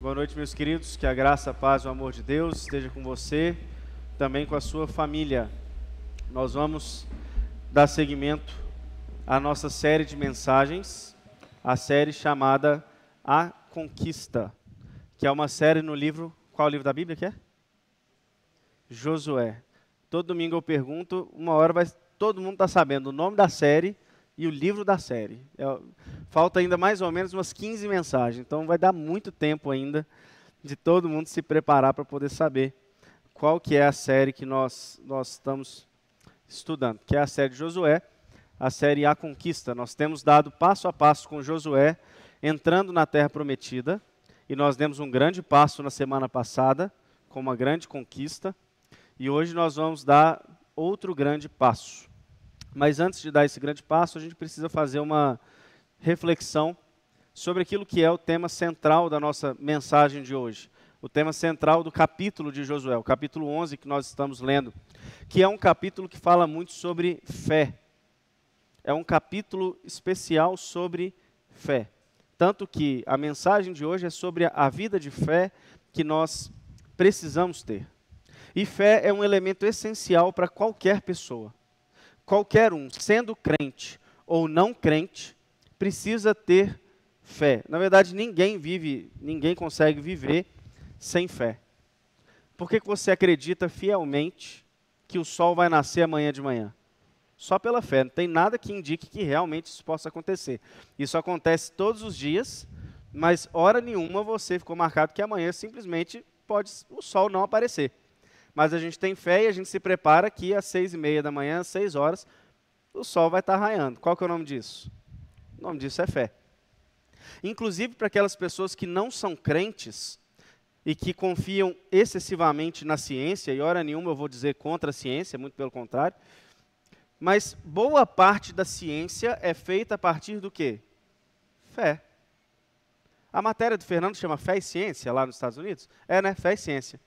Boa noite, meus queridos. Que a graça, a paz e o amor de Deus esteja com você, também com a sua família. Nós vamos dar seguimento à nossa série de mensagens, a série chamada A Conquista, que é uma série no livro... Qual livro da Bíblia que é? Josué. Todo domingo eu pergunto, uma hora todo mundo está sabendo o nome da série e o livro da série. Falta ainda mais ou menos umas 15 mensagens, então vai dar muito tempo ainda de todo mundo se preparar para poder saber qual que é a série que nós estamos estudando, que é a série de Josué, a série A Conquista. Nós temos dado passo a passo com Josué, entrando na Terra Prometida, e nós demos um grande passo na semana passada, com uma grande conquista, e hoje nós vamos dar outro grande passo. Mas antes de dar esse grande passo, a gente precisa fazer uma reflexão sobre aquilo que é o tema central da nossa mensagem de hoje. O tema central do capítulo de Josué, o capítulo 11 que nós estamos lendo, que é um capítulo que fala muito sobre fé. É um capítulo especial sobre fé. Tanto que a mensagem de hoje é sobre a vida de fé que nós precisamos ter. E fé é um elemento essencial para qualquer pessoa. Qualquer um, sendo crente ou não crente, precisa ter fé. Na verdade, ninguém consegue viver sem fé. Por que você acredita fielmente que o sol vai nascer amanhã de manhã? Só pela fé, não tem nada que indique que realmente isso possa acontecer. Isso acontece todos os dias, mas hora nenhuma você ficou marcado que amanhã simplesmente pode o sol não aparecer. Mas a gente tem fé e a gente se prepara que às 6h30 da manhã, às 6 horas, o sol vai estar raiando. Qual que é o nome disso? O nome disso é fé. Inclusive para aquelas pessoas que não são crentes e que confiam excessivamente na ciência, e hora nenhuma eu vou dizer contra a ciência, muito pelo contrário, mas boa parte da ciência é feita a partir do quê? Fé. A matéria do Fernando chama Fé e Ciência, lá nos Estados Unidos? É, né? Fé e Ciência.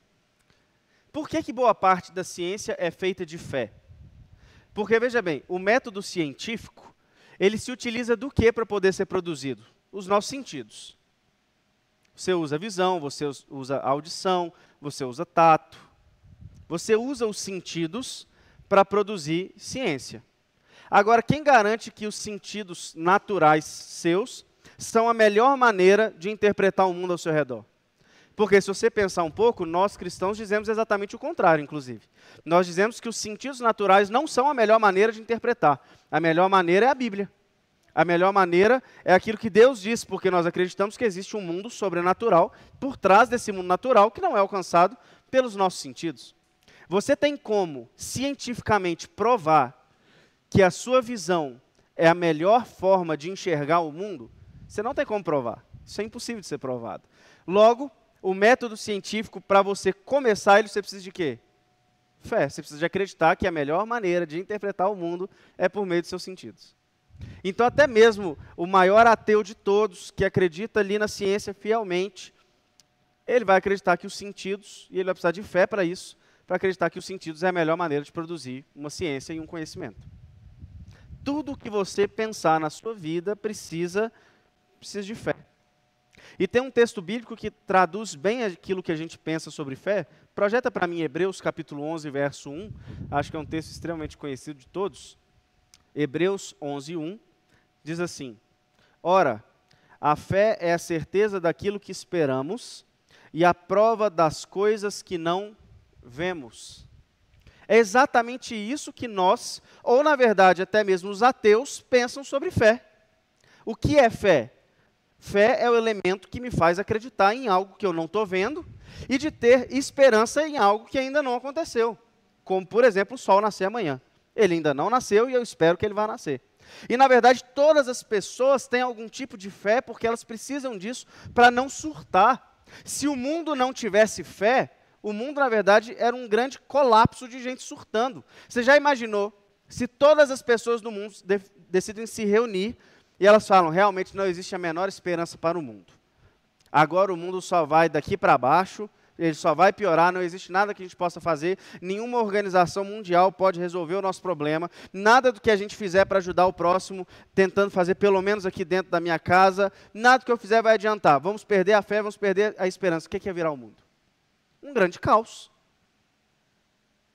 Por que boa parte da ciência é feita de fé? Porque, veja bem, o método científico, ele se utiliza do que para poder ser produzido? Os nossos sentidos. Você usa visão, você usa audição, você usa tato. Você usa os sentidos para produzir ciência. Agora, quem garante que os sentidos naturais seus são a melhor maneira de interpretar o mundo ao seu redor? Porque se você pensar um pouco, nós cristãos dizemos exatamente o contrário, inclusive. Nós dizemos que os sentidos naturais não são a melhor maneira de interpretar. A melhor maneira é a Bíblia. A melhor maneira é aquilo que Deus diz, porque nós acreditamos que existe um mundo sobrenatural por trás desse mundo natural que não é alcançado pelos nossos sentidos. Você tem como, cientificamente, provar que a sua visão é a melhor forma de enxergar o mundo? Você não tem como provar. Isso é impossível de ser provado. Logo, o método científico, para você começar ele, você precisa de quê? Fé. Você precisa de acreditar que a melhor maneira de interpretar o mundo é por meio dos seus sentidos. Então, até mesmo o maior ateu de todos, que acredita ali na ciência fielmente, ele vai acreditar que os sentidos, e ele vai precisar de fé para isso, para acreditar que os sentidos é a melhor maneira de produzir uma ciência e um conhecimento. Tudo que você pensar na sua vida precisa de fé. E tem um texto bíblico que traduz bem aquilo que a gente pensa sobre fé. Projeta para mim Hebreus capítulo 11, verso 1. Acho que é um texto extremamente conhecido de todos. Hebreus 11, 1. Diz assim: Ora, a fé é a certeza daquilo que esperamos e a prova das coisas que não vemos. É exatamente isso que nós, ou na verdade até mesmo os ateus, pensam sobre fé. O que é fé? Fé é o elemento que me faz acreditar em algo que eu não estou vendo e de ter esperança em algo que ainda não aconteceu. Como, por exemplo, o sol nascer amanhã. Ele ainda não nasceu e eu espero que ele vá nascer. E, na verdade, todas as pessoas têm algum tipo de fé porque elas precisam disso para não surtar. Se o mundo não tivesse fé, o mundo, na verdade, era um grande colapso de gente surtando. Você já imaginou se todas as pessoas do mundo decidem se reunir e elas falam, realmente não existe a menor esperança para o mundo. Agora o mundo só vai daqui para baixo, ele só vai piorar, não existe nada que a gente possa fazer, nenhuma organização mundial pode resolver o nosso problema, nada do que a gente fizer para ajudar o próximo, tentando fazer pelo menos aqui dentro da minha casa, nada do que eu fizer vai adiantar. Vamos perder a fé, vamos perder a esperança. O que é virar o mundo? Um grande caos.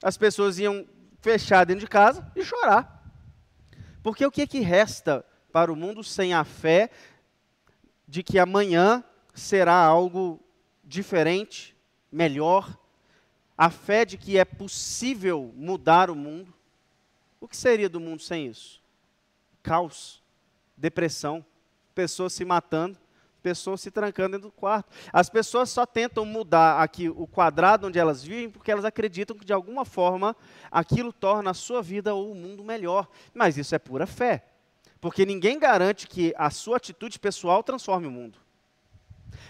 As pessoas iam fechar dentro de casa e chorar. Porque o que resta para o mundo sem a fé de que amanhã será algo diferente, melhor, a fé de que é possível mudar o mundo? O que seria do mundo sem isso? Caos, depressão, pessoas se matando, pessoas se trancando dentro do quarto. As pessoas só tentam mudar aqui o quadrado onde elas vivem porque elas acreditam que de alguma forma aquilo torna a sua vida ou o mundo melhor. Mas isso é pura fé, porque ninguém garante que a sua atitude pessoal transforme o mundo.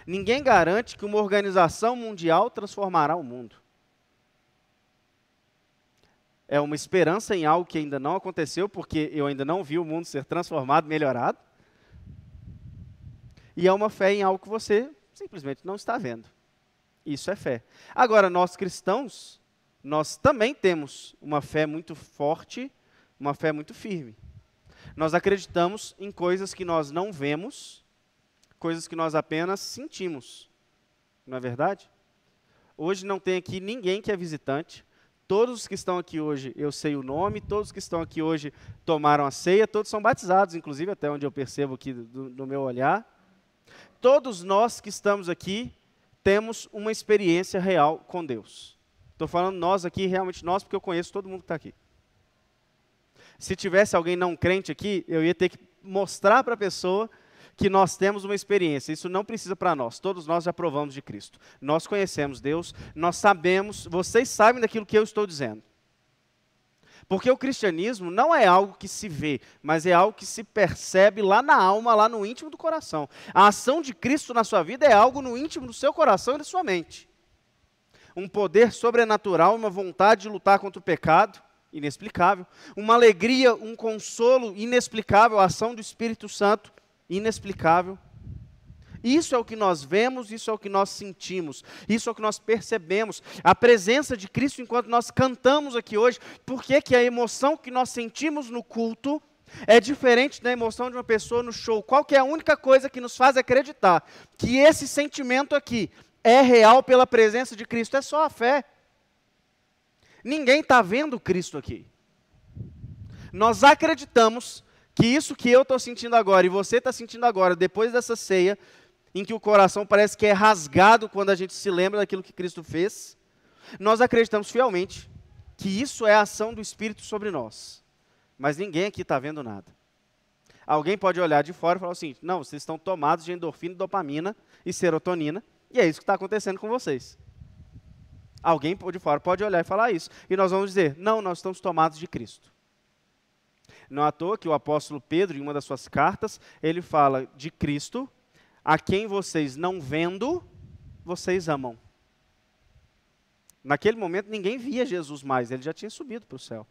Ninguém garante que uma organização mundial transformará o mundo. É uma esperança em algo que ainda não aconteceu, porque eu ainda não vi o mundo ser transformado, melhorado. E é uma fé em algo que você simplesmente não está vendo. Isso é fé. Agora, nós cristãos, nós também temos uma fé muito forte, uma fé muito firme. Nós acreditamos em coisas que nós não vemos, coisas que nós apenas sentimos. Não é verdade? Hoje não tem aqui ninguém que é visitante. Todos os que estão aqui hoje, eu sei o nome, todos que estão aqui hoje tomaram a ceia, todos são batizados, inclusive, até onde eu percebo aqui do meu olhar. Todos nós que estamos aqui temos uma experiência real com Deus. Estou falando nós aqui, realmente nós, porque eu conheço todo mundo que está aqui. Se tivesse alguém não crente aqui, eu ia ter que mostrar para a pessoa que nós temos uma experiência. Isso não precisa para nós. Todos nós já provamos de Cristo. Nós conhecemos Deus, nós sabemos, vocês sabem daquilo que eu estou dizendo. Porque o cristianismo não é algo que se vê, mas é algo que se percebe lá na alma, lá no íntimo do coração. A ação de Cristo na sua vida é algo no íntimo do seu coração e da sua mente. Um poder sobrenatural, uma vontade de lutar contra o pecado, inexplicável. Uma alegria, um consolo inexplicável, a ação do Espírito Santo, inexplicável. Isso é o que nós vemos, isso é o que nós sentimos, isso é o que nós percebemos. A presença de Cristo enquanto nós cantamos aqui hoje. Por que que a emoção que nós sentimos no culto é diferente da emoção de uma pessoa no show? Qual que é a única coisa que nos faz acreditar que esse sentimento aqui é real pela presença de Cristo? É só a fé. Ninguém está vendo Cristo aqui. Nós acreditamos que isso que eu estou sentindo agora e você está sentindo agora, depois dessa ceia, em que o coração parece que é rasgado quando a gente se lembra daquilo que Cristo fez, nós acreditamos fielmente que isso é a ação do Espírito sobre nós. Mas ninguém aqui está vendo nada. Alguém pode olhar de fora e falar assim, não, vocês estão tomados de endorfina, dopamina e serotonina, e é isso que está acontecendo com vocês. Alguém de fora pode olhar e falar isso. E nós vamos dizer, não, nós estamos tomados de Cristo. Não é à toa que o apóstolo Pedro, em uma das suas cartas, ele fala de Cristo, a quem vocês não vendo, vocês amam. Naquele momento ninguém via Jesus mais, ele já tinha subido para o céu.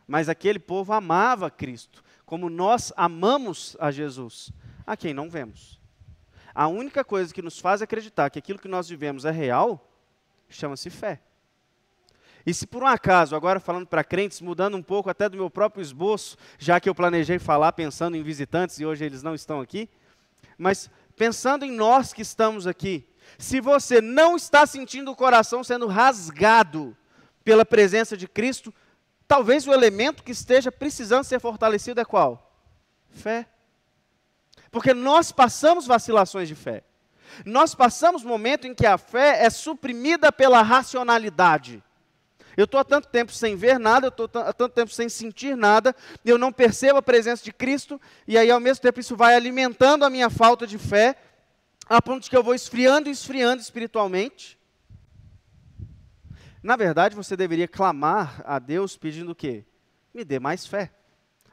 Mas aquele povo amava Cristo, como nós amamos a Jesus, a quem não vemos. A única coisa que nos faz acreditar que aquilo que nós vivemos é real, chama-se fé. E se por um acaso, agora falando para crentes, mudando um pouco até do meu próprio esboço, já que eu planejei falar pensando em visitantes e hoje eles não estão aqui, mas pensando em nós que estamos aqui, se você não está sentindo o coração sendo rasgado pela presença de Cristo, talvez o elemento que esteja precisando ser fortalecido é qual? Fé. Porque nós passamos vacilações de fé. Nós passamos momento em que a fé é suprimida pela racionalidade. Eu estou há tanto tempo sem ver nada, eu estou há tanto tempo sem sentir nada, eu não percebo a presença de Cristo, e aí ao mesmo tempo isso vai alimentando a minha falta de fé, a ponto de que eu vou esfriando e esfriando espiritualmente. Na verdade, você deveria clamar a Deus pedindo o quê? Me dê mais fé.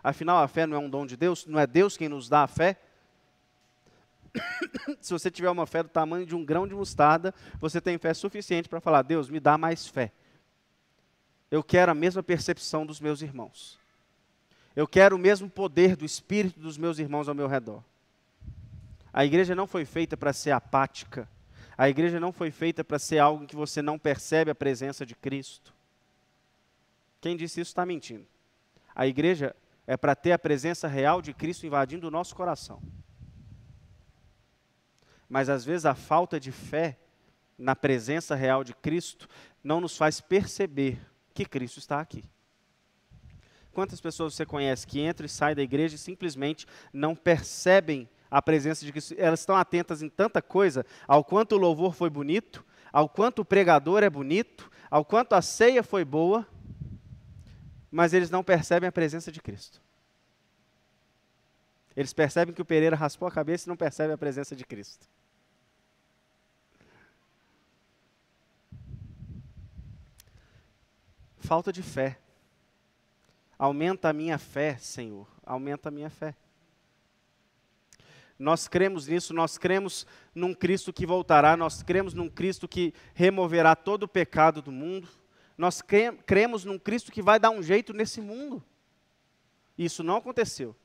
Afinal, a fé não é um dom de Deus, não é Deus quem nos dá a fé. Se você tiver uma fé do tamanho de um grão de mostarda, você tem fé suficiente para falar, Deus, me dá mais fé. Eu quero a mesma percepção dos meus irmãos. Eu quero o mesmo poder do Espírito dos meus irmãos ao meu redor. A igreja não foi feita para ser apática. A igreja não foi feita para ser algo em que você não percebe a presença de Cristo. Quem disse isso está mentindo. A igreja é para ter a presença real de Cristo invadindo o nosso coração. Mas às vezes a falta de fé na presença real de Cristo não nos faz perceber que Cristo está aqui. Quantas pessoas você conhece que entram e saem da igreja e simplesmente não percebem a presença de Cristo? Elas estão atentas em tanta coisa, ao quanto o louvor foi bonito, ao quanto o pregador é bonito, ao quanto a ceia foi boa, mas eles não percebem a presença de Cristo. Eles percebem que o Pereira raspou a cabeça e não percebem a presença de Cristo. Falta de fé. Aumenta a minha fé, Senhor. Aumenta a minha fé. Nós cremos nisso, nós cremos num Cristo que voltará, nós cremos num Cristo que removerá todo o pecado do mundo. Nós cremos num Cristo que vai dar um jeito nesse mundo. Isso não aconteceu.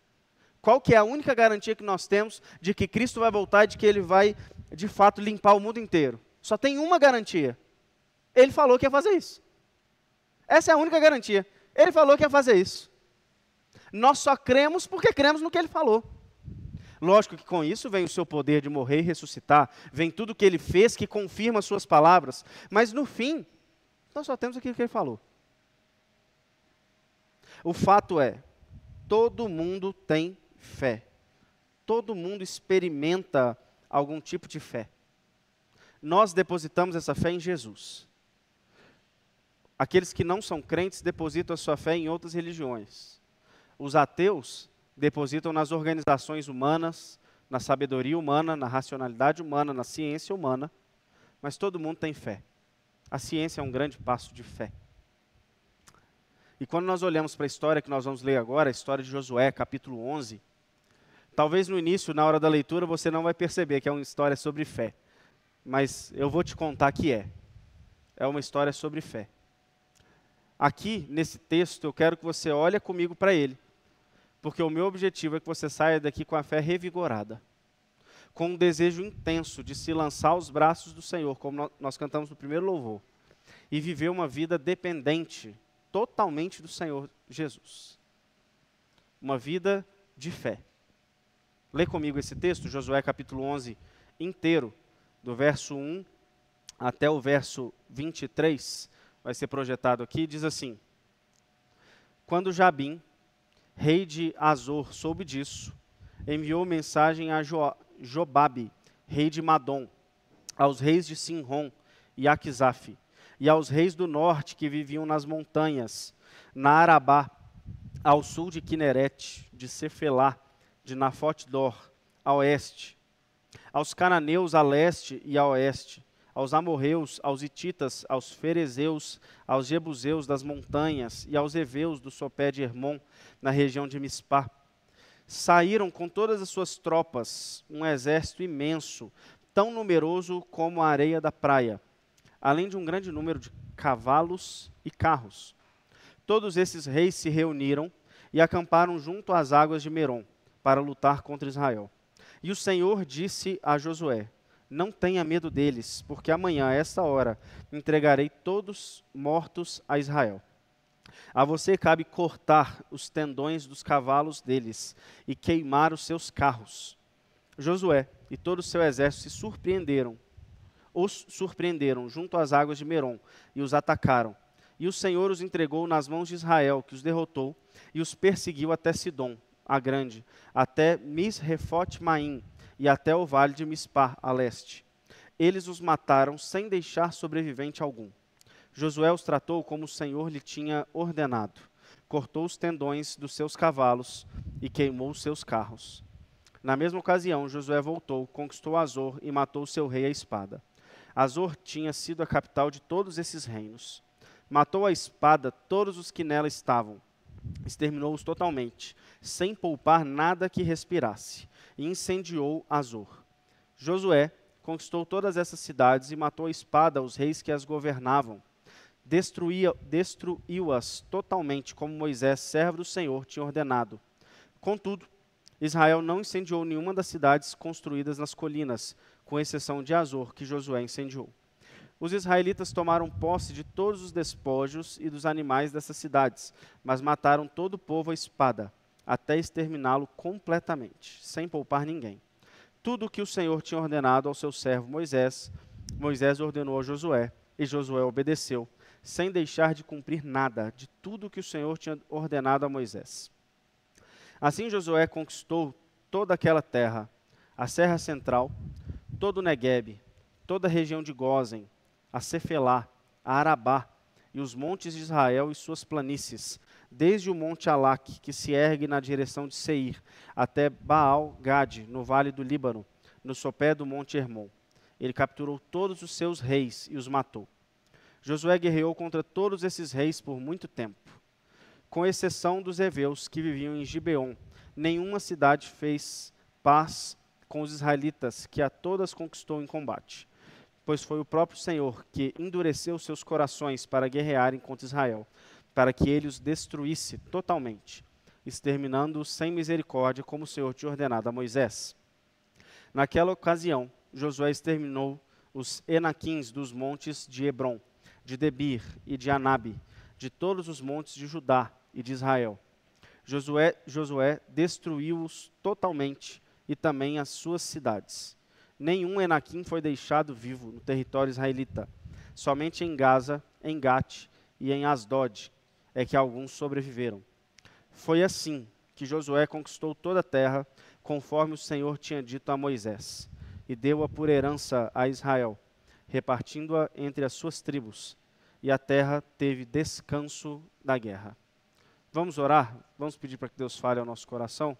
Qual que é a única garantia que nós temos de que Cristo vai voltar e de que Ele vai, de fato, limpar o mundo inteiro? Só tem uma garantia. Ele falou que ia fazer isso. Essa é a única garantia. Ele falou que ia fazer isso. Nós só cremos porque cremos no que Ele falou. Lógico que com isso vem o seu poder de morrer e ressuscitar, vem tudo o que Ele fez que confirma as suas palavras, mas no fim, nós só temos aquilo que Ele falou. O fato é, todo mundo tem fé. Todo mundo experimenta algum tipo de fé. Nós depositamos essa fé em Jesus. Aqueles que não são crentes depositam a sua fé em outras religiões. Os ateus depositam nas organizações humanas, na sabedoria humana, na racionalidade humana, na ciência humana, mas todo mundo tem fé. A ciência é um grande passo de fé. E quando nós olhamos para a história que nós vamos ler agora, a história de Josué, capítulo 11, talvez no início, na hora da leitura, você não vai perceber que é uma história sobre fé, mas eu vou te contar que é. É uma história sobre fé. Aqui, nesse texto, eu quero que você olhe comigo para ele, porque o meu objetivo é que você saia daqui com a fé revigorada, com um desejo intenso de se lançar aos braços do Senhor, como nós cantamos no primeiro louvor, e viver uma vida dependente totalmente do Senhor Jesus. Uma vida de fé. Lê comigo esse texto, Josué capítulo 11 inteiro, do verso 1 até o verso 23, vai ser projetado aqui, diz assim: Quando Jabim, rei de Azor, soube disso, enviou mensagem a Jobabe, rei de Madom, aos reis de Sinrom e Aquisaf, e aos reis do norte que viviam nas montanhas, na Arabá, ao sul de Quinerete, de Cefelá, de Nafote-dor, a oeste, aos cananeus a leste e a oeste, aos amorreus, aos hititas, aos ferezeus, aos jebuseus das montanhas e aos heveus do sopé de Hermon, na região de Mispá. Saíram com todas as suas tropas, um exército imenso, tão numeroso como a areia da praia, além de um grande número de cavalos e carros. Todos esses reis se reuniram e acamparam junto às águas de Merom, para lutar contra Israel. E o Senhor disse a Josué: Não tenha medo deles, porque amanhã, a esta hora, entregarei todos mortos a Israel. A você cabe cortar os tendões dos cavalos deles e queimar os seus carros. Josué e todo o seu exército os surpreenderam junto às águas de Merom e os atacaram. E o Senhor os entregou nas mãos de Israel, que os derrotou e os perseguiu até Sidom, a grande, até Misrefote-Maim e até o vale de Mispá, a leste. Eles os mataram sem deixar sobrevivente algum. Josué os tratou como o Senhor lhe tinha ordenado. Cortou os tendões dos seus cavalos e queimou os seus carros. Na mesma ocasião, Josué voltou, conquistou Azor e matou seu rei à espada. Azor tinha sido a capital de todos esses reinos. Matou à espada todos os que nela estavam. Exterminou-os totalmente, sem poupar nada que respirasse, e incendiou Azor. Josué conquistou todas essas cidades e matou à espada os reis que as governavam. Destruiu-as totalmente, como Moisés, servo do Senhor, tinha ordenado. Contudo, Israel não incendiou nenhuma das cidades construídas nas colinas, com exceção de Azor, que Josué incendiou. Os israelitas tomaram posse de todos os despojos e dos animais dessas cidades, mas mataram todo o povo à espada, até exterminá-lo completamente, sem poupar ninguém. Tudo o que o Senhor tinha ordenado ao seu servo Moisés, Moisés ordenou a Josué, e Josué obedeceu, sem deixar de cumprir nada de tudo o que o Senhor tinha ordenado a Moisés. Assim Josué conquistou toda aquela terra, a Serra Central, todo o Neguebe, toda a região de Gósen, a Cefelá, a Arabá, e os montes de Israel e suas planícies, desde o monte Alaque, que se ergue na direção de Seir, até Baal-Gade, no vale do Líbano, no sopé do monte Hermon. Ele capturou todos os seus reis e os matou. Josué guerreou contra todos esses reis por muito tempo. Com exceção dos heveus que viviam em Gibeon, nenhuma cidade fez paz com os israelitas, que a todas conquistou em combate. Pois foi o próprio Senhor que endureceu seus corações para guerrearem contra Israel, para que ele os destruísse totalmente, exterminando-os sem misericórdia, como o Senhor tinha ordenado a Moisés. Naquela ocasião, Josué exterminou os Enaquins dos montes de Hebron, de Debir e de Anabe, de todos os montes de Judá e de Israel. Josué destruiu-os totalmente e também as suas cidades. Nenhum Enaquim foi deixado vivo no território israelita. Somente em Gaza, em Gate e em Asdod é que alguns sobreviveram. Foi assim que Josué conquistou toda a terra, conforme o Senhor tinha dito a Moisés, e deu-a por herança a Israel, repartindo-a entre as suas tribos, e a terra teve descanso da guerra. Vamos orar? Vamos pedir para que Deus fale ao nosso coração?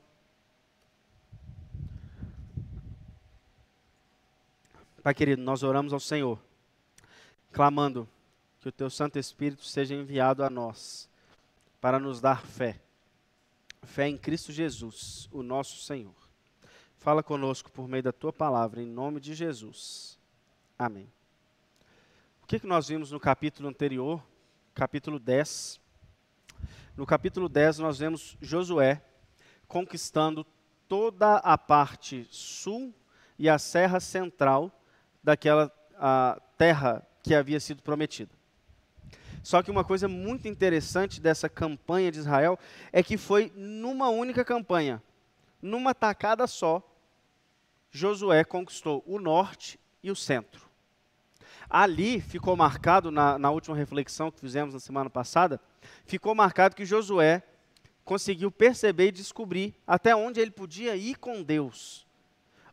Pai querido, nós oramos ao Senhor, clamando que o Teu Santo Espírito seja enviado a nós, para nos dar fé. Fé em Cristo Jesus, o nosso Senhor. Fala conosco por meio da Tua palavra, em nome de Jesus. Amém. O que nós vimos no capítulo anterior, capítulo 10? No capítulo 10 nós vemos Josué conquistando toda a parte sul e a serra central daquela terra que havia sido prometida. Só que uma coisa muito interessante dessa campanha de Israel é que foi numa única campanha, numa tacada só, Josué conquistou o norte e o centro. Ali ficou marcado, na última reflexão que fizemos na semana passada, ficou marcado que Josué conseguiu perceber e descobrir até onde ele podia ir com Deus.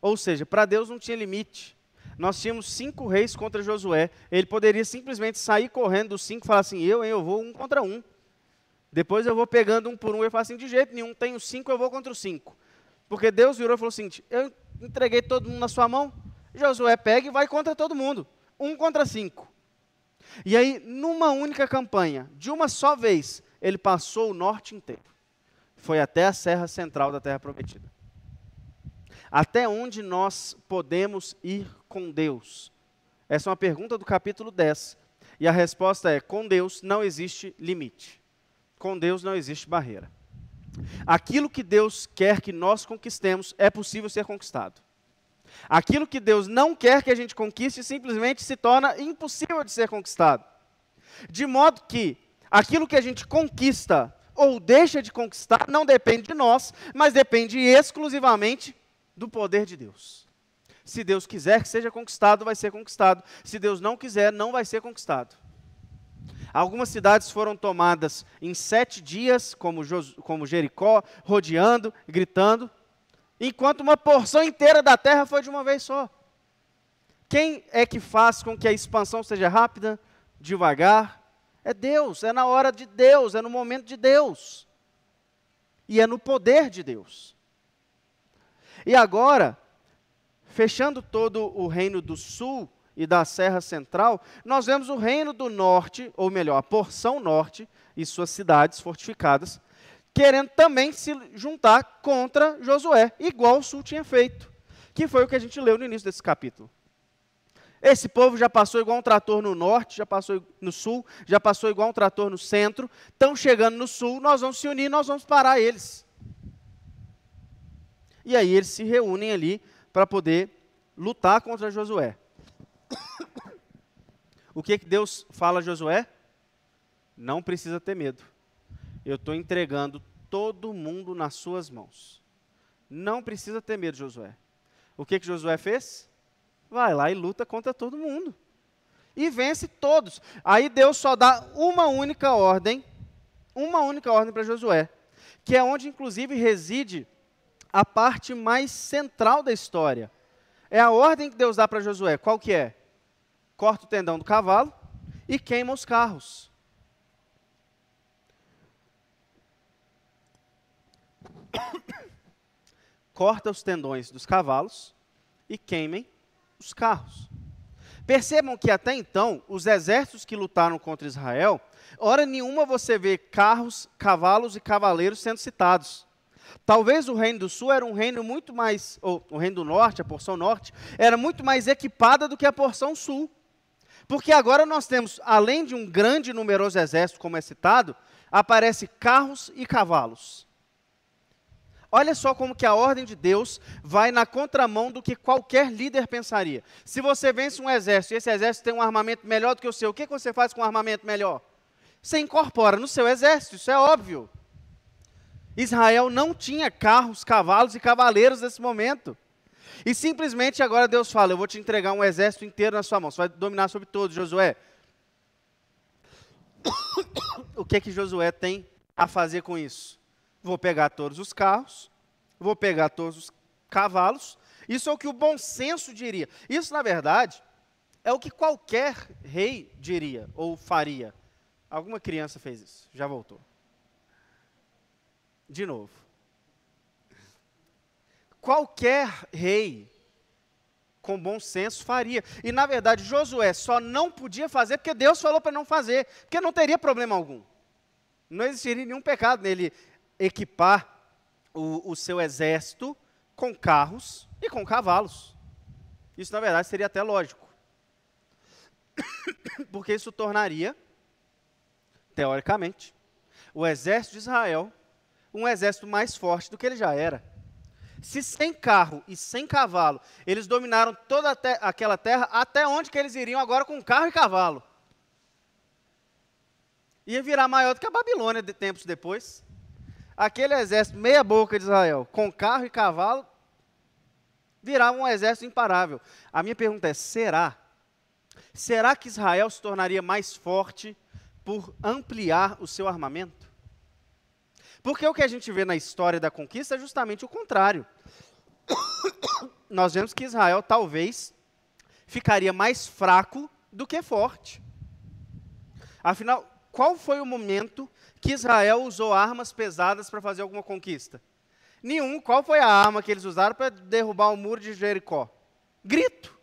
Ou seja, para Deus não tinha limite. Nós tínhamos 5 reis contra Josué. Ele poderia simplesmente sair correndo dos 5 e falar assim, eu vou 1 contra 1. Depois eu vou pegando 1 por 1 e falar assim, de jeito nenhum, tenho 5, eu vou contra os 5. Porque Deus virou e falou assim, eu entreguei todo mundo na sua mão, Josué pega e vai contra todo mundo. 1 contra 5. E aí, numa única campanha, de uma só vez, ele passou o norte inteiro. Foi até a serra central da terra prometida. Até onde nós podemos ir com Deus? Essa é uma pergunta do capítulo 10. E a resposta é, com Deus não existe limite. Com Deus não existe barreira. Aquilo que Deus quer que nós conquistemos, é possível ser conquistado. Aquilo que Deus não quer que a gente conquiste, simplesmente se torna impossível de ser conquistado. De modo que aquilo que a gente conquista ou deixa de conquistar, não depende de nós, mas depende exclusivamente do poder de Deus. Se Deus quiser que seja conquistado, vai ser conquistado. Se Deus não quiser, não vai ser conquistado. Algumas cidades foram tomadas em 7 dias, como Jericó, rodeando, gritando, enquanto uma porção inteira da terra foi de uma vez só. Quem é que faz com que a expansão seja rápida, devagar? É Deus, é na hora de Deus, é no momento de Deus. E é no poder de Deus. E agora, fechando todo o reino do sul e da Serra Central, nós vemos o reino do norte, ou melhor, a porção norte e suas cidades fortificadas, querendo também se juntar contra Josué, igual o sul tinha feito, que foi o que a gente leu no início desse capítulo. Esse povo já passou igual um trator no norte, já passou no sul, já passou igual um trator no centro, estão chegando no sul, nós vamos se unir, nós vamos parar eles. E aí eles se reúnem ali para poder lutar contra Josué. O que Deus fala a Josué? Não precisa ter medo. Eu estou entregando todo mundo nas suas mãos. Não precisa ter medo, Josué. O que Josué fez? Vai lá e luta contra todo mundo. E vence todos. Aí Deus só dá uma única ordem para Josué, que é onde inclusive reside a parte mais central da história. É a ordem que Deus dá para Josué. Qual que é? Corta o tendão do cavalo e queima os carros. Corta os tendões dos cavalos e queimem os carros. Percebam que até então, os exércitos que lutaram contra Israel, hora nenhuma você vê carros, cavalos e cavaleiros sendo citados. Talvez o reino do sul era um reino muito mais, ou o reino do norte, a porção norte, era muito mais equipada do que a porção sul. Porque agora nós temos, além de um grande e numeroso exército, como é citado, aparece carros e cavalos. Olha só como que a ordem de Deus vai na contramão do que qualquer líder pensaria. Se você vence um exército e esse exército tem um armamento melhor do que o seu, o que você faz com um armamento melhor? Você incorpora no seu exército, isso é óbvio. Israel não tinha carros, cavalos e cavaleiros nesse momento. E simplesmente agora Deus fala, eu vou te entregar um exército inteiro na sua mão, você vai dominar sobre todos, Josué. O que Josué tem a fazer com isso? Vou pegar todos os carros, vou pegar todos os cavalos. Isso é o que o bom senso diria. Isso, na verdade, é o que qualquer rei diria ou faria. Alguma criança fez isso, já voltou. De novo. Qualquer rei com bom senso faria. E, na verdade, Josué só não podia fazer porque Deus falou para não fazer, porque não teria problema algum. Não existiria nenhum pecado nele equipar o seu exército com carros e com cavalos. Isso, na verdade, seria até lógico. Porque isso tornaria, teoricamente, o exército de Israel um exército mais forte do que ele já era. Se sem carro e sem cavalo, eles dominaram toda aquela terra, até onde que eles iriam agora com carro e cavalo? Ia virar maior do que a Babilônia de tempos depois. Aquele exército meia boca de Israel, com carro e cavalo, virava um exército imparável. A minha pergunta é, será? Será que Israel se tornaria mais forte por ampliar o seu armamento? Porque o que a gente vê na história da conquista é justamente o contrário. Nós vemos que Israel talvez ficaria mais fraco do que forte. Afinal, qual foi o momento que Israel usou armas pesadas para fazer alguma conquista? Nenhum. Qual foi a arma que eles usaram para derrubar o muro de Jericó? Grito.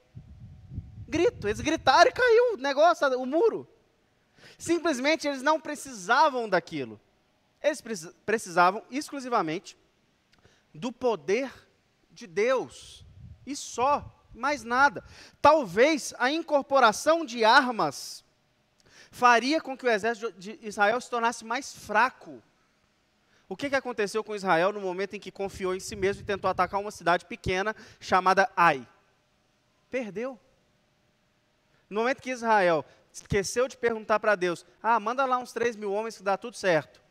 Grito. Eles gritaram e caiu o negócio, o muro. Simplesmente eles não precisavam daquilo. Eles precisavam exclusivamente do poder de Deus. E só, mais nada. Talvez a incorporação de armas faria com que o exército de Israel se tornasse mais fraco. O que aconteceu com Israel no momento em que confiou em si mesmo e tentou atacar uma cidade pequena chamada Ai? Perdeu. No momento que Israel esqueceu de perguntar para Deus, manda lá uns 3.000 homens que dá tudo certo.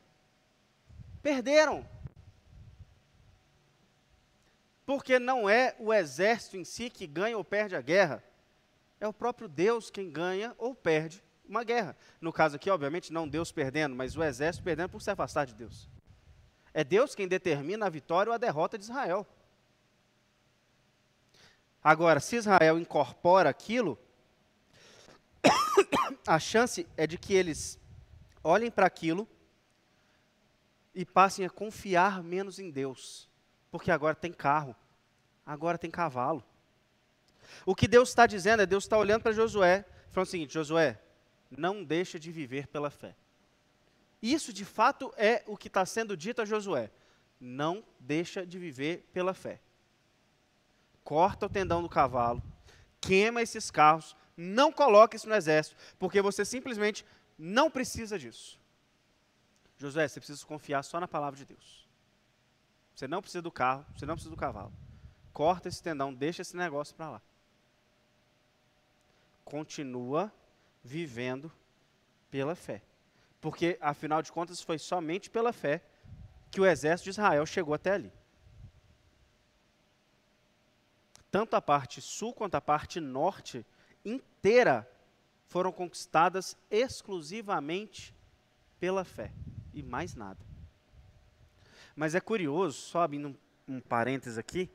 Perderam. Porque não é o exército em si que ganha ou perde a guerra. É o próprio Deus quem ganha ou perde uma guerra. No caso aqui, obviamente, não Deus perdendo, mas o exército perdendo por se afastar de Deus. É Deus quem determina a vitória ou a derrota de Israel. Agora, se Israel incorpora aquilo, a chance é de que eles olhem para aquilo e passem a confiar menos em Deus. Porque agora tem carro, agora tem cavalo. O que Deus está dizendo é, Deus está olhando para Josué, falando o seguinte, Josué, não deixa de viver pela fé. Isso, de fato, é o que está sendo dito a Josué. Não deixa de viver pela fé. Corta o tendão do cavalo, queima esses carros, não coloque isso no exército, porque você simplesmente não precisa disso. Josué, você precisa confiar só na palavra de Deus. Você não precisa do carro, você não precisa do cavalo. Corta esse tendão, deixa esse negócio para lá. continua vivendo pela fé. Porque, afinal de contas, foi somente pela fé que o exército de Israel chegou até ali. Tanto a parte sul quanto a parte norte inteira foram conquistadas exclusivamente pela fé e mais nada. Mas é curioso, só abrindo um parênteses aqui,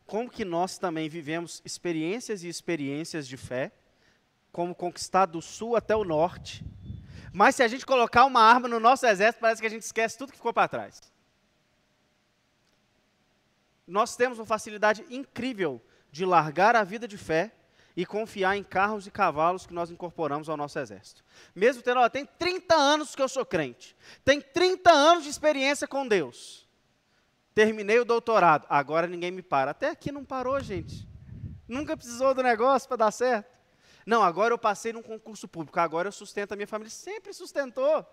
como que nós também vivemos experiências e experiências de fé, como conquistar do sul até o norte, mas se a gente colocar uma arma no nosso exército, parece que a gente esquece tudo que ficou para trás. Nós temos uma facilidade incrível de largar a vida de fé e confiar em carros e cavalos que nós incorporamos ao nosso exército. Mesmo tendo, tem 30 anos que eu sou crente, tem 30 anos de experiência com Deus. Terminei o doutorado, agora ninguém me para. Até aqui não parou, gente. Nunca precisou do negócio para dar certo. Não, agora eu passei num concurso público, agora eu sustento a minha família. Sempre sustentou.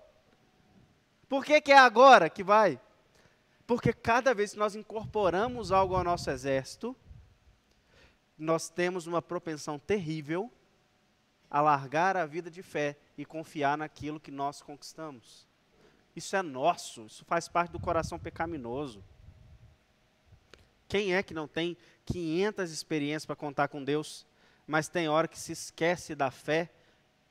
Por que é agora que vai? Porque cada vez que nós incorporamos algo ao nosso exército, nós temos uma propensão terrível a largar a vida de fé e confiar naquilo que nós conquistamos. Isso é nosso, isso faz parte do coração pecaminoso. Quem é que não tem 500 experiências para contar com Deus, mas tem hora que se esquece da fé,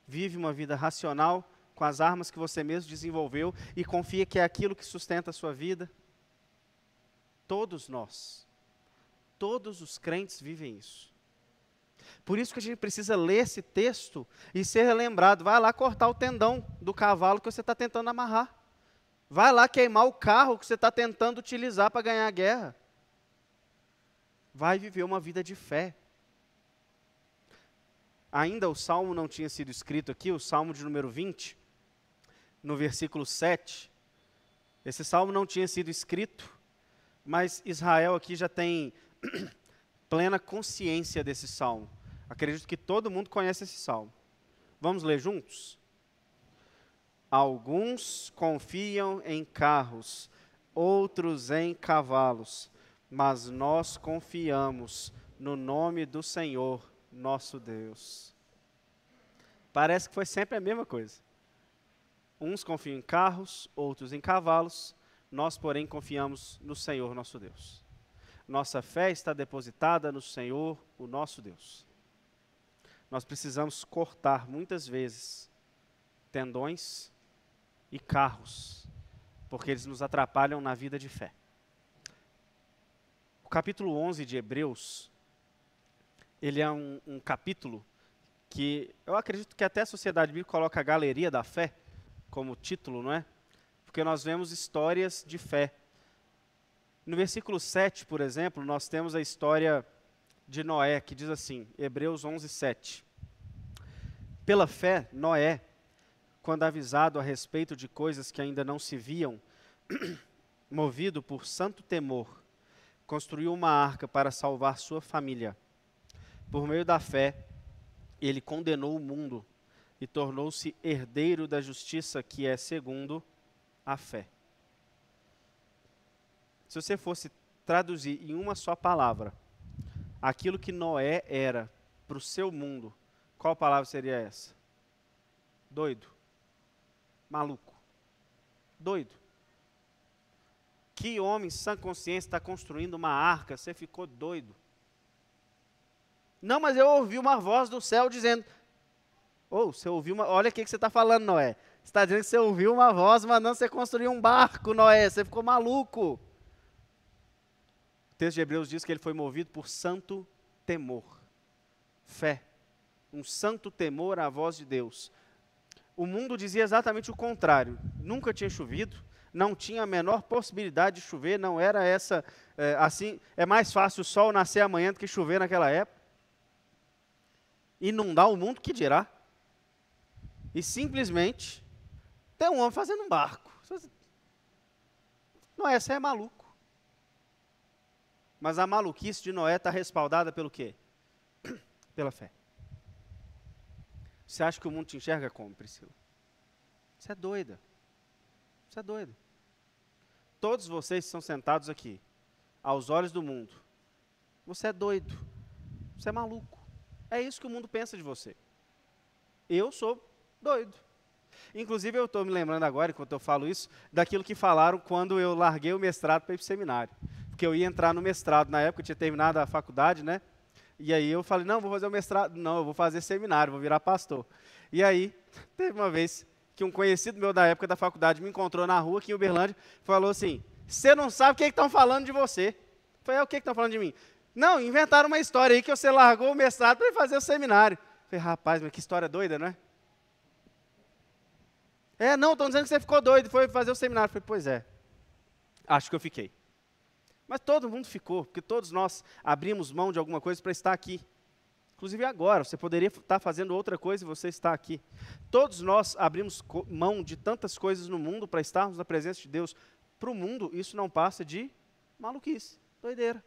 vive uma vida racional com as armas que você mesmo desenvolveu e confia que é aquilo que sustenta a sua vida? Todos nós, todos os crentes vivem isso. Por isso que a gente precisa ler esse texto e ser lembrado. Vai lá cortar o tendão do cavalo que você está tentando amarrar. Vai lá queimar o carro que você está tentando utilizar para ganhar a guerra. Vai viver uma vida de fé. Ainda o Salmo não tinha sido escrito aqui, o Salmo de número 20, no versículo 7. Esse Salmo não tinha sido escrito, mas Israel aqui já tem plena consciência desse Salmo. Acredito que todo mundo conhece esse Salmo. Vamos ler juntos? Alguns confiam em carros, outros em cavalos, mas nós confiamos no nome do Senhor, nosso Deus. Parece que foi sempre a mesma coisa. Uns confiam em carros, outros em cavalos, nós, porém, confiamos no Senhor, nosso Deus. Nossa fé está depositada no Senhor, o nosso Deus. Nós precisamos cortar, muitas vezes, tendões e carros, porque eles nos atrapalham na vida de fé. O capítulo 11 de Hebreus, ele é um capítulo que eu acredito que até a Sociedade Bíblica coloca a Galeria da Fé como título, não é? Porque nós vemos histórias de fé. No versículo 7, por exemplo, nós temos a história de Noé, que diz assim, Hebreus 11, 7. Pela fé, Noé, quando avisado a respeito de coisas que ainda não se viam, movido por santo temor, construiu uma arca para salvar sua família. Por meio da fé, ele condenou o mundo e tornou-se herdeiro da justiça que é segundo a fé. Se você fosse traduzir em uma só palavra aquilo que Noé era para o seu mundo, qual palavra seria essa? Doido. Maluco. Doido. Que homem sã consciência está construindo uma arca? Você ficou doido. Não, mas eu ouvi uma voz do céu dizendo, você ouviu uma, olha o que você está falando, Noé. Você está dizendo que você ouviu uma voz mandando você construir um barco, Noé. Você ficou maluco. O texto de Hebreus diz que ele foi movido por santo temor. Fé. Um santo temor à voz de Deus. O mundo dizia exatamente o contrário. Nunca tinha chovido, não tinha a menor possibilidade de chover, não era essa, assim, é mais fácil o sol nascer amanhã do que chover naquela época. Inundar o mundo, que dirá? E simplesmente, tem um homem fazendo um barco. Noé, você é maluco. Mas a maluquice de Noé está respaldada pelo quê? Pela fé. Você acha que o mundo te enxerga como, Priscila? Você é doida. Você é doida. Todos vocês que estão sentados aqui, aos olhos do mundo, você é doido. Você é maluco. É isso que o mundo pensa de você. Eu sou doido. Inclusive, eu estou me lembrando agora, enquanto eu falo isso, daquilo que falaram quando eu larguei o mestrado para ir para o seminário. Porque eu ia entrar no mestrado, na época eu tinha terminado a faculdade, né? E aí eu falei, não, vou fazer o mestrado, não, eu vou fazer seminário, vou virar pastor. E aí, teve uma vez que um conhecido meu da época da faculdade me encontrou na rua aqui em Uberlândia, falou assim, você não sabe o que estão falando de você. Eu falei, o que estão falando de mim? Não, inventaram uma história aí que você largou o mestrado para ir fazer o seminário. Eu falei, rapaz, mas que história doida, não é? Não, estão dizendo que você ficou doido, foi fazer o seminário. Eu falei, pois é, acho que eu fiquei. Mas todo mundo ficou, porque todos nós abrimos mão de alguma coisa para estar aqui. Inclusive agora, você poderia estar fazendo outra coisa e você está aqui. Todos nós abrimos mão de tantas coisas no mundo para estarmos na presença de Deus. Para o mundo, isso não passa de maluquice, doideira.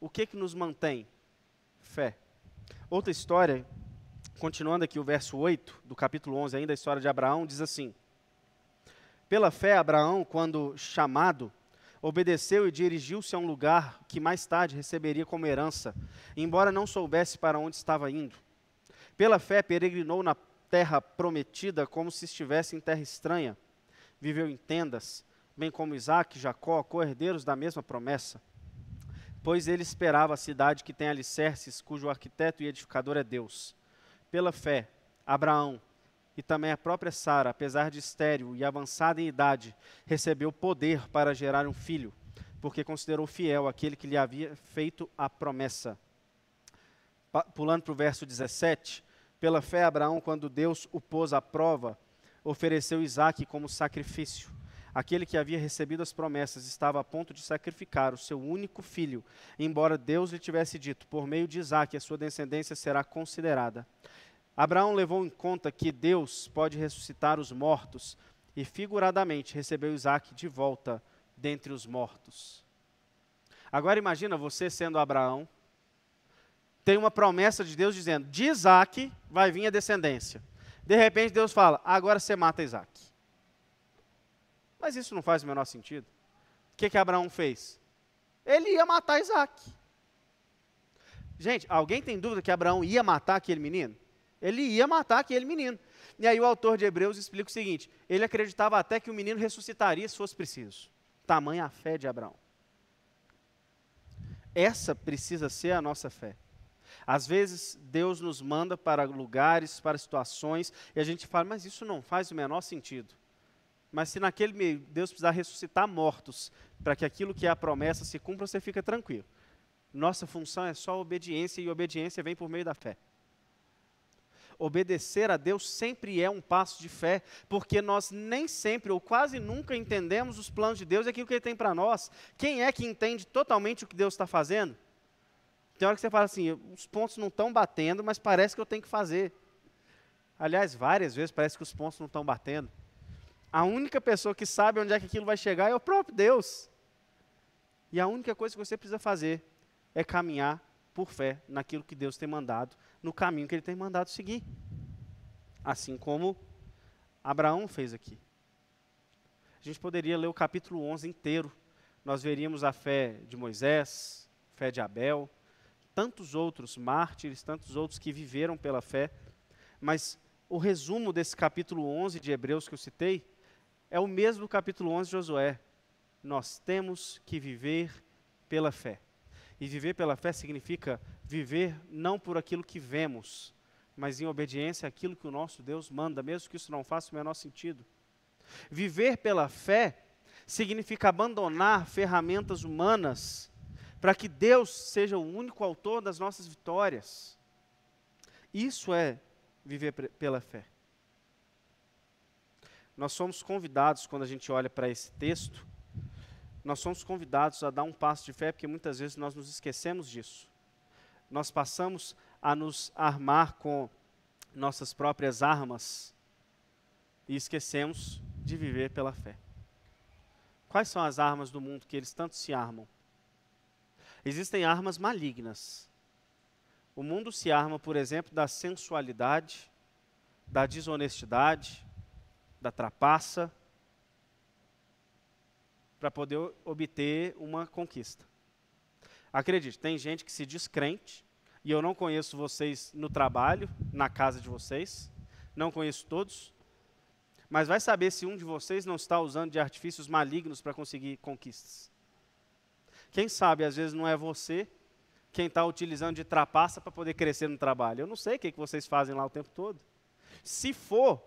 O que nos mantém? Fé. Outra história, continuando aqui o verso 8 do capítulo 11, ainda a história de Abraão, diz assim: pela fé, Abraão, quando chamado, obedeceu e dirigiu-se a um lugar que mais tarde receberia como herança, embora não soubesse para onde estava indo. Pela fé, peregrinou na terra prometida como se estivesse em terra estranha. Viveu em tendas, bem como Isaque e Jacó, co-herdeiros da mesma promessa. Pois ele esperava a cidade que tem alicerces, cujo arquiteto e edificador é Deus. Pela fé, Abraão e também a própria Sara, apesar de estéril e avançada em idade, recebeu poder para gerar um filho, porque considerou fiel aquele que lhe havia feito a promessa. Pulando para o verso 17, pela fé Abraão, quando Deus o pôs à prova, ofereceu Isaque como sacrifício. Aquele que havia recebido as promessas estava a ponto de sacrificar o seu único filho, embora Deus lhe tivesse dito, por meio de Isaque, a sua descendência será considerada. Abraão levou em conta que Deus pode ressuscitar os mortos e figuradamente recebeu Isaque de volta dentre os mortos. Agora imagina você sendo Abraão, tem uma promessa de Deus dizendo, de Isaque vai vir a descendência. De repente Deus fala, agora você mata Isaque. Mas isso não faz o menor sentido. O que Abraão fez? Ele ia matar Isaque. Gente, alguém tem dúvida que Abraão ia matar aquele menino? Ele ia matar aquele menino. E aí o autor de Hebreus explica o seguinte, ele acreditava até que o menino ressuscitaria se fosse preciso. Tamanha a fé de Abraão. Essa precisa ser a nossa fé. Às vezes Deus nos manda para lugares, para situações, e a gente fala, mas isso não faz o menor sentido. Mas se naquele meio Deus precisar ressuscitar mortos, para que aquilo que é a promessa se cumpra, você fica tranquilo. Nossa função é só obediência, e obediência vem por meio da fé. Obedecer a Deus sempre é um passo de fé, porque nós nem sempre ou quase nunca entendemos os planos de Deus e aquilo que Ele tem para nós. Quem é que entende totalmente o que Deus está fazendo? Tem hora que você fala assim, os pontos não estão batendo, mas parece que eu tenho que fazer. Aliás, várias vezes parece que os pontos não estão batendo. A única pessoa que sabe onde é que aquilo vai chegar é o próprio Deus. E a única coisa que você precisa fazer é caminhar por fé naquilo que Deus tem mandado, no caminho que Ele tem mandado seguir. Assim como Abraão fez aqui. A gente poderia ler o capítulo 11 inteiro. Nós veríamos a fé de Moisés, fé de Abel, tantos outros mártires, tantos outros que viveram pela fé. Mas o resumo desse capítulo 11 de Hebreus que eu citei, é o mesmo do capítulo 11 de Josué. Nós temos que viver pela fé. E viver pela fé significa viver não por aquilo que vemos, mas em obediência àquilo que o nosso Deus manda, mesmo que isso não faça o menor sentido. Viver pela fé significa abandonar ferramentas humanas para que Deus seja o único autor das nossas vitórias. Isso é viver pela fé. Nós somos convidados, quando a gente olha para esse texto, nós somos convidados a dar um passo de fé, porque muitas vezes nós nos esquecemos disso. Nós passamos a nos armar com nossas próprias armas e esquecemos de viver pela fé. Quais são as armas do mundo que eles tanto se armam? Existem armas malignas. O mundo se arma, por exemplo, da sensualidade, da desonestidade, da trapaça, para poder obter uma conquista. Acredite, tem gente que se diz crente E eu não conheço vocês no trabalho, na casa de vocês. Não conheço todos. Mas vai saber se um de vocês não está usando de artifícios malignos para conseguir conquistas. Quem sabe, às vezes, não é você quem está utilizando de trapaça para poder crescer no trabalho. Eu não sei o que vocês fazem lá o tempo todo. Se for,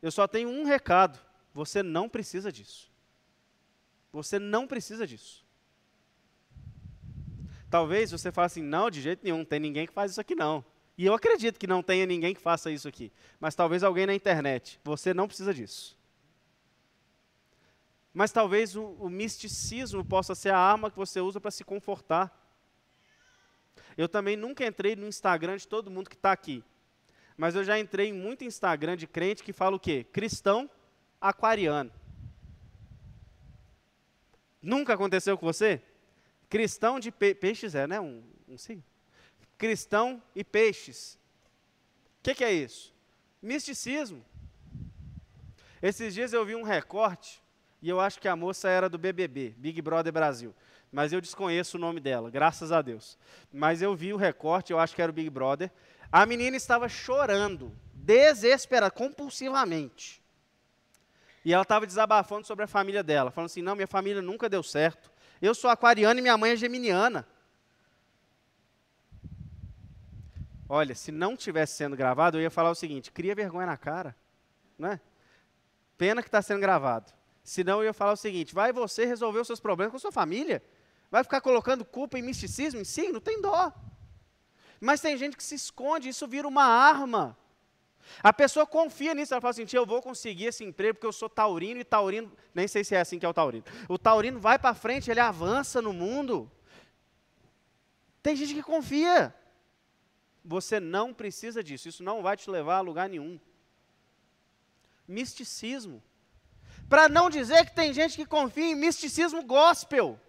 eu só tenho um recado. Você não precisa disso. Você não precisa disso. Talvez você fale assim, não, de jeito nenhum, não tem ninguém que faz isso aqui não. E eu acredito que não tenha ninguém que faça isso aqui. Mas talvez alguém na internet. Você não precisa disso. Mas talvez o misticismo possa ser a arma que você usa para se confortar. Eu também nunca entrei no Instagram de todo mundo que está aqui. Mas eu já entrei em muito Instagram de crente que fala o quê? Cristão aquariano. Nunca aconteceu com você? Cristão de peixes né? Sim. Cristão e peixes. O que é isso? Misticismo. Esses dias eu vi um recorte, e eu acho que a moça era do BBB, Big Brother Brasil. Mas eu desconheço o nome dela, graças a Deus. Mas eu vi o recorte, eu acho que era o Big Brother. A menina estava chorando, desesperada, compulsivamente. E ela estava desabafando sobre a família dela, falando assim, não, minha família nunca deu certo. Eu sou aquariana e minha mãe é geminiana. Olha, se não tivesse sendo gravado, eu ia falar o seguinte, cria vergonha na cara, né? Pena que está sendo gravado. Senão eu ia falar o seguinte, vai você resolver os seus problemas com a sua família? Vai ficar colocando culpa em misticismo em si? Não tem dó. Mas tem gente que se esconde, isso vira uma arma. A pessoa confia nisso, ela fala assim, tia, eu vou conseguir esse emprego porque eu sou taurino, e taurino, nem sei se é assim que é o taurino. O taurino vai para frente, ele avança no mundo. Tem gente que confia. Você não precisa disso, isso não vai te levar a lugar nenhum. Misticismo. Para não dizer que tem gente que confia em misticismo gospel.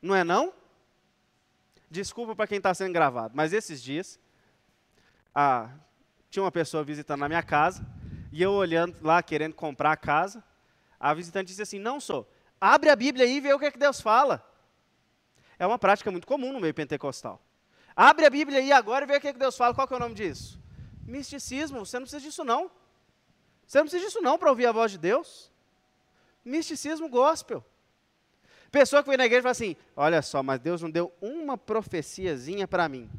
Não é não? Desculpa para quem está sendo gravado, mas esses dias, tinha uma pessoa visitando na minha casa, e eu olhando lá, querendo comprar a casa, a visitante disse assim, não sou, abre a Bíblia aí e vê o que é que Deus fala. É uma prática muito comum no meio pentecostal. Abre a Bíblia aí agora e vê o que é que Deus fala. Qual que é o nome disso? Misticismo. Você não precisa disso não. Você não precisa disso não para ouvir a voz de Deus. Misticismo gospel. Pessoa que vem na igreja e fala assim, olha só, mas Deus não deu uma profeciazinha para mim.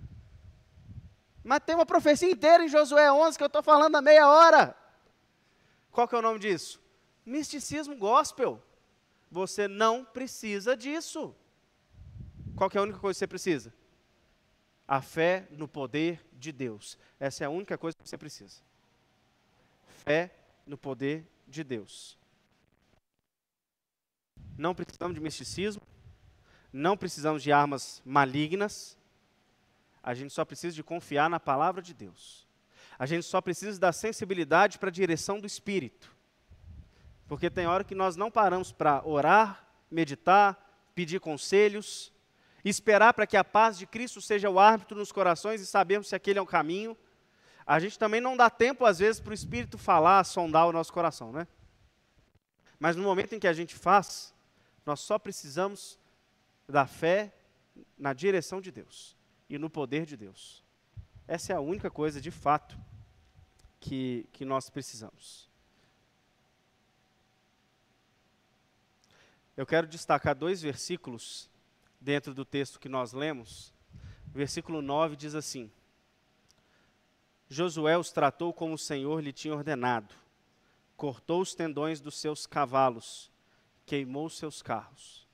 Mas tem uma profecia inteira em Josué 11 que eu estou falando há meia hora. Qual que é o nome disso? Misticismo gospel. Você não precisa disso. Qual que é a única coisa que você precisa? A fé no poder de Deus. Essa é a única coisa que você precisa. Fé no poder de Deus. Não precisamos de misticismo. Não precisamos de armas malignas. A gente só precisa de confiar na palavra de Deus. A gente só precisa da sensibilidade para a direção do Espírito. Porque tem hora que nós não paramos para orar, meditar, pedir conselhos, esperar para que a paz de Cristo seja o árbitro nos corações e sabermos se aquele é o caminho. A gente também não dá tempo, às vezes, para o Espírito falar, sondar o nosso coração, né? Mas no momento em que a gente faz, nós só precisamos da fé na direção de Deus e no poder de Deus. Essa é a única coisa, de fato, que nós precisamos. Eu quero destacar 2 versículos dentro do texto que nós lemos. O versículo 9 diz assim, Josué os tratou como o Senhor lhe tinha ordenado, cortou os tendões dos seus cavalos, queimou os seus carros.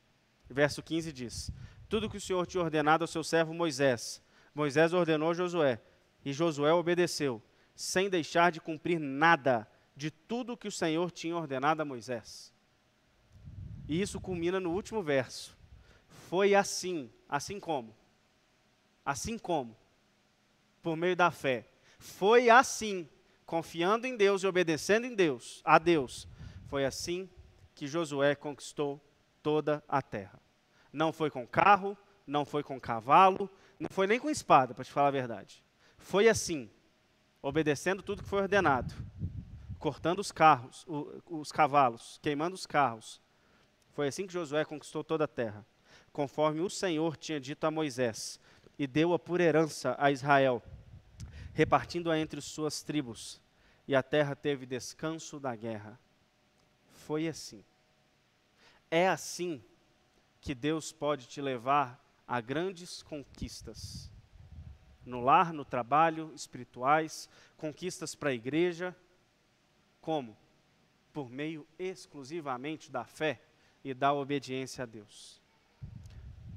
Verso 15 diz, tudo que o Senhor tinha ordenado ao seu servo Moisés, Moisés ordenou a Josué, e Josué obedeceu, sem deixar de cumprir nada de tudo que o Senhor tinha ordenado a Moisés. E isso culmina no último verso. Foi assim, assim como, por meio da fé. Foi assim, confiando em Deus e obedecendo a Deus. Foi assim que Josué conquistou toda a terra. Não foi com carro, não foi com cavalo, não foi nem com espada, para te falar a verdade. Foi assim, obedecendo tudo que foi ordenado, cortando os carros, os cavalos, queimando os carros. Foi assim que Josué conquistou toda a terra, conforme o Senhor tinha dito a Moisés. e deu-a por herança a Israel, repartindo-a entre suas tribos, e a terra teve descanso da guerra. Foi assim. É assim que Deus pode te levar a grandes conquistas. No lar, no trabalho, espirituais, conquistas para a igreja. Como? Por meio exclusivamente da fé e da obediência a Deus.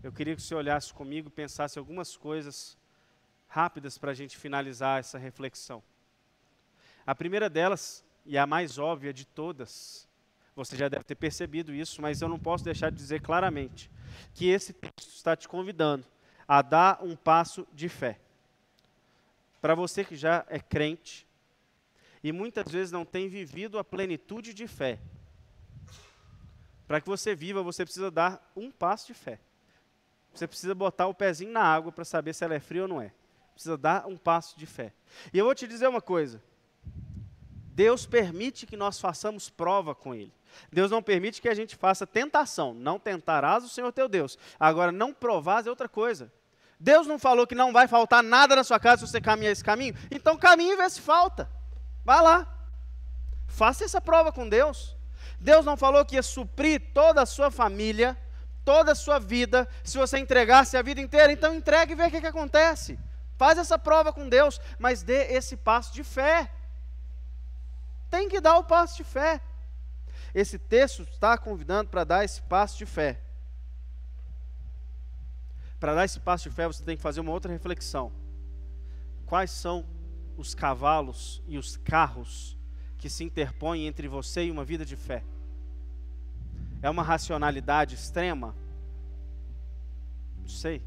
Eu queria que você olhasse comigo e pensasse algumas coisas rápidas para a gente finalizar essa reflexão. A primeira delas, e a mais óbvia de todas, você já deve ter percebido isso, mas eu não posso deixar de dizer claramente que esse texto está te convidando a dar um passo de fé. Para você que já é crente e muitas vezes não tem vivido a plenitude de fé, para que você viva, você precisa dar um passo de fé. Você precisa botar o pezinho na água para saber se ela é fria ou não é. Precisa dar um passo de fé. E eu vou te dizer uma coisa. Deus permite que nós façamos prova com Ele. Deus não permite que a gente faça tentação. Não tentarás o Senhor teu Deus. Agora, não provás é outra coisa. Deus não falou que não vai faltar nada na sua casa se você caminhar esse caminho? Então caminhe e vê se falta. Vai lá. Faça essa prova com Deus. Deus não falou que ia suprir toda a sua família, toda a sua vida, se você entregasse a vida inteira. Então entregue e vê o que acontece. Faz essa prova com Deus, mas dê esse passo de fé. Tem que dar o passo de fé. Esse texto está convidando para dar esse passo de fé. Para dar esse passo de fé, você tem que fazer uma outra reflexão. Quais são os cavalos e os carros que se interpõem entre você e uma vida de fé? É uma racionalidade extrema? Não sei.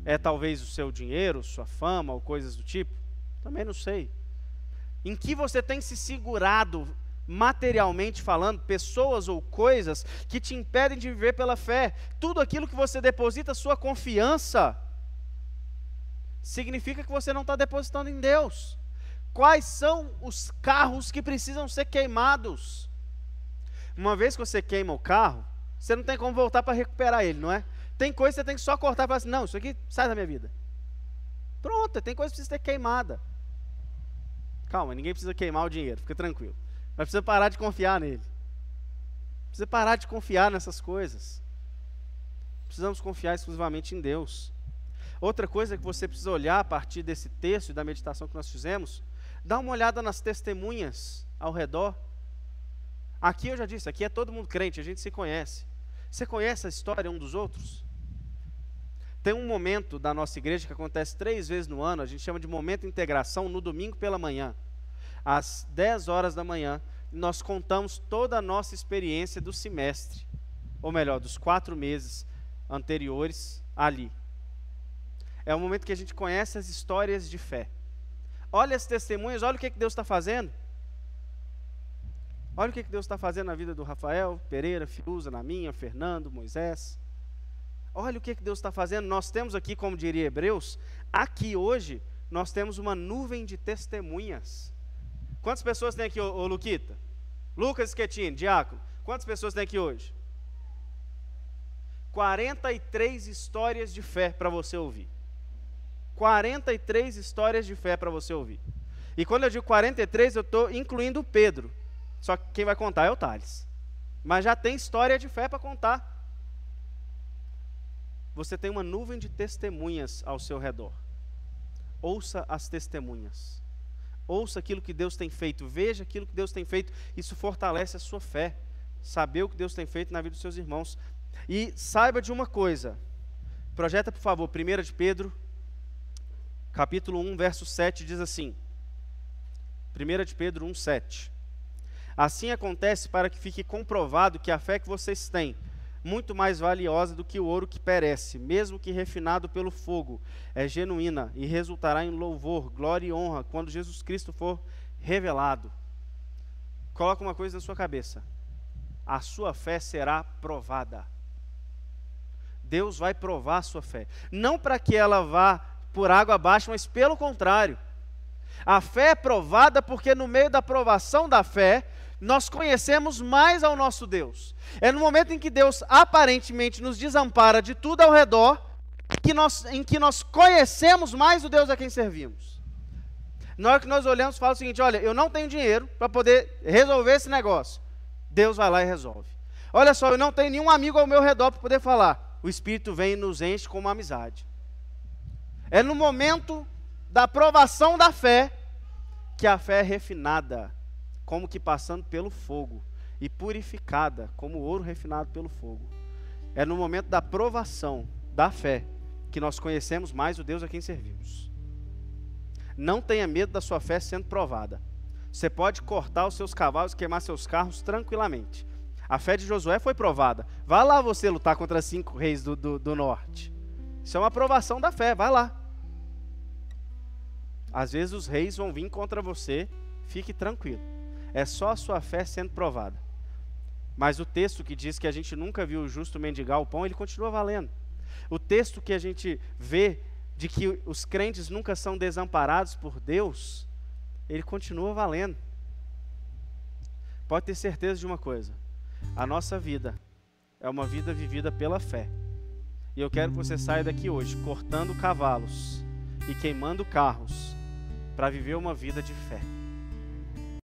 É talvez o seu dinheiro, sua fama ou coisas do tipo? Também não sei. Em que você tem se segurado, materialmente falando, pessoas ou coisas que te impedem de viver pela fé? Tudo aquilo que você deposita sua confiança, significa que você não está depositando em Deus. Quais são os carros que precisam ser queimados? Uma vez que você queima o carro, você não tem como voltar para recuperar ele, não é? Tem coisa que você tem que só cortar e falar assim, não, isso aqui sai da minha vida. Pronto, tem coisa que precisa ser queimada. Calma, ninguém precisa queimar o dinheiro, fica tranquilo. Mas precisa parar de confiar nele. Precisa parar de confiar nessas coisas. Precisamos confiar exclusivamente em Deus. Outra coisa que você precisa olhar a partir desse texto e da meditação que nós fizemos, dá uma olhada nas testemunhas ao redor. Aqui eu já disse, aqui é todo mundo crente, a gente se conhece. Você conhece a história um dos outros? Tem um momento da nossa igreja que acontece 3 vezes no ano, a gente chama de momento de integração, no domingo pela manhã. Às 10 horas da manhã, nós contamos toda a nossa experiência do semestre, ou melhor, dos 4 meses anteriores ali. É o momento que a gente conhece as histórias de fé. Olha as testemunhas, olha o que Deus está fazendo. Olha o que Deus está fazendo na vida do Rafael, Pereira, Fiuza, na minha, Fernando, Moisés. Olha o que Deus está fazendo. Nós temos aqui, como diria Hebreus, aqui hoje, nós temos uma nuvem de testemunhas. Quantas pessoas tem aqui, ô Luquita? Lucas Schettini, diácono. Quantas pessoas tem aqui hoje? 43 histórias de fé para você ouvir. 43 histórias de fé para você ouvir. E quando eu digo 43, eu estou incluindo o Pedro. Só que quem vai contar é o Thales. Mas já tem história de fé para contar. Você tem uma nuvem de testemunhas ao seu redor. Ouça as testemunhas. Ouça aquilo que Deus tem feito. Veja aquilo que Deus tem feito. Isso fortalece a sua fé. Saber o que Deus tem feito na vida dos seus irmãos. E saiba de uma coisa. Projeta, por favor, 1 de Pedro, capítulo 1, verso 7, diz assim. 1 de Pedro 1, 7. Assim acontece para que fique comprovado que a fé que vocês têm, muito mais valiosa do que o ouro que perece, mesmo que refinado pelo fogo, é genuína e resultará em louvor, glória e honra quando Jesus Cristo for revelado. Coloca uma coisa na sua cabeça. A sua fé será provada. Deus vai provar a sua fé. Não para que ela vá por água abaixo, mas pelo contrário. A fé é provada porque no meio da provação da fé, nós conhecemos mais ao nosso Deus. É no momento em que Deus aparentemente nos desampara de tudo ao redor, em que nós conhecemos mais o Deus a quem servimos. Na hora que nós olhamos, fala o seguinte: olha, eu não tenho dinheiro para poder resolver esse negócio. Deus vai lá e resolve. Olha só, eu não tenho nenhum amigo ao meu redor para poder falar. O Espírito vem e nos enche com uma amizade. É no momento da provação da fé que a fé é refinada, como que passando pelo fogo, e purificada, como ouro refinado pelo fogo. É no momento da provação da fé que nós conhecemos mais o Deus a quem servimos. Não tenha medo da sua fé sendo provada. Você pode cortar os seus cavalos, queimar seus carros tranquilamente. A fé de Josué foi provada. Vá lá você lutar contra 5 reis do norte. Isso é uma provação da fé, vai lá. Às vezes os reis vão vir contra você, fique tranquilo. É só a sua fé sendo provada. Mas o texto que diz que a gente nunca viu o justo mendigar o pão, ele continua valendo. O texto que a gente vê de que os crentes nunca são desamparados por Deus, ele continua valendo. Pode ter certeza de uma coisa: a nossa vida é uma vida vivida pela fé. E eu quero que você saia daqui hoje cortando cavalos e queimando carros para viver uma vida de fé.